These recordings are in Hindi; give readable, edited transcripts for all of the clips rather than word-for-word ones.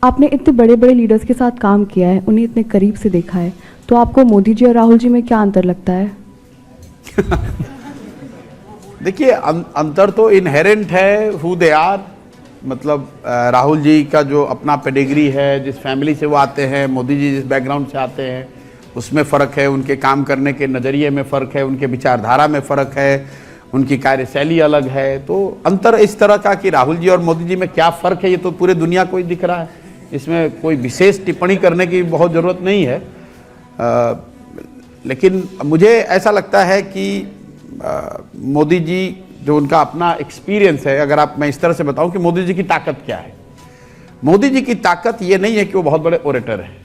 आपने इतने बड़े बड़े लीडर्स के साथ काम किया है, उन्हें इतने करीब से देखा है, तो आपको मोदी जी और राहुल जी में क्या अंतर लगता है? देखिए, अंतर तो इनहेरेंट है हु दे आर। मतलब राहुल जी का जो अपना पेडिग्री है, जिस फैमिली से वो आते हैं, मोदी जी जिस बैकग्राउंड से आते हैं, उसमें फ़र्क है। उनके काम करने के नज़रिए में फ़र्क है, उनके विचारधारा में फ़र्क है, उनकी कार्यशैली अलग है। तो अंतर इस तरह का कि राहुल जी और मोदी जी में क्या फ़र्क है, ये तो पूरे दुनिया को ही दिख रहा है। इसमें कोई विशेष टिप्पणी करने की बहुत ज़रूरत नहीं है। लेकिन मुझे ऐसा लगता है कि मोदी जी जो उनका अपना एक्सपीरियंस है, अगर मैं इस तरह से बताऊं कि मोदी जी की ताकत क्या है। मोदी जी की ताकत ये नहीं है कि वो बहुत बड़े ओरेटर हैं।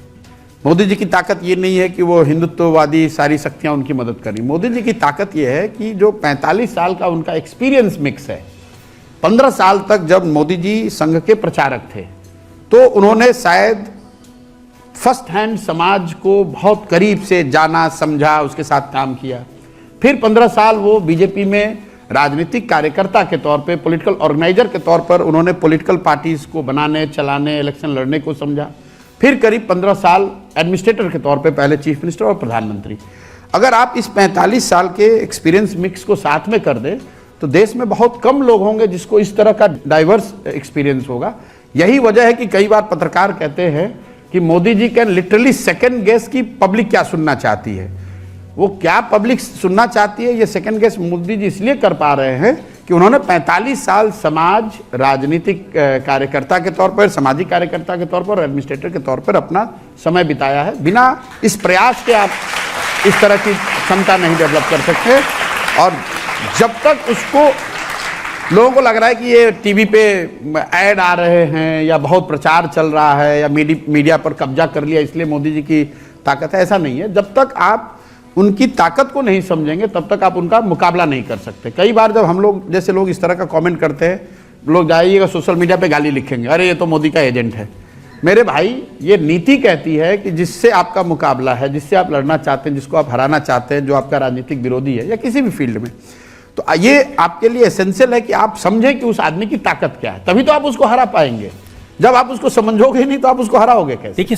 मोदी जी की ताकत ये नहीं है कि वो हिंदुत्ववादी सारी शक्तियां उनकी मदद करी। मोदी जी की ताकत ये है कि जो 45 साल का उनका एक्सपीरियंस मिक्स है। 15 साल तक जब मोदी जी संघ के प्रचारक थे तो उन्होंने शायद फर्स्ट हैंड समाज को बहुत करीब से जाना, समझा, उसके साथ काम किया। फिर 15 साल वो बीजेपी में राजनीतिक कार्यकर्ता के तौर पे, पॉलिटिकल ऑर्गेनाइजर के तौर पर उन्होंने पॉलिटिकल पार्टीज को बनाने, चलाने, इलेक्शन लड़ने को समझा। फिर करीब 15 साल एडमिनिस्ट्रेटर के तौर पे, पहले चीफ मिनिस्टर और प्रधानमंत्री। अगर आप इस 45 साल के एक्सपीरियंस मिक्स को साथ में कर दें तो देश में बहुत कम लोग होंगे जिसको इस तरह का डाइवर्स एक्सपीरियंस होगा। यही वजह है कि कई बार पत्रकार कहते हैं कि Modi ji can literally second guess की पब्लिक क्या सुनना चाहती है। वो क्या पब्लिक सुनना चाहती है, ये सेकंड गेस मोदी जी इसलिए कर पा रहे हैं कि उन्होंने 45 साल समाज, राजनीतिक कार्यकर्ता के तौर पर, सामाजिक कार्यकर्ता के तौर पर, एडमिनिस्ट्रेटर के तौर पर अपना समय बिताया है। बिना इस प्रयास के आप इस तरह की क्षमता नहीं डेवलप कर सकते। और जब तक उसको लोगों को लग रहा है कि ये टीवी पे ऐड आ रहे हैं या बहुत प्रचार चल रहा है या मीडिया पर कब्जा कर लिया इसलिए मोदी जी की ताकत है, ऐसा नहीं है। जब तक आप उनकी ताकत को नहीं समझेंगे तब तक आप उनका मुकाबला नहीं कर सकते। कई बार जब हम लोग जैसे लोग इस तरह का कमेंट करते हैं, लोग जाइएगा सोशल मीडिया पे गाली लिखेंगे, अरे ये तो मोदी का एजेंट है। मेरे भाई, ये नीति कहती है कि जिससे आपका मुकाबला है, जिससे आप लड़ना चाहते हैं, जिसको आप हराना चाहते हैं, जो आपका राजनीतिक विरोधी है या किसी भी फील्ड में, तो ये आपके लिए एसेंशियल है कि आप समझें कि उस आदमी की ताकत क्या है। तभी तो आप उसको हरा पाएंगे। जब आप उसको समझोगे नहीं तो आप उसको हराओगे कैसे? देखिए,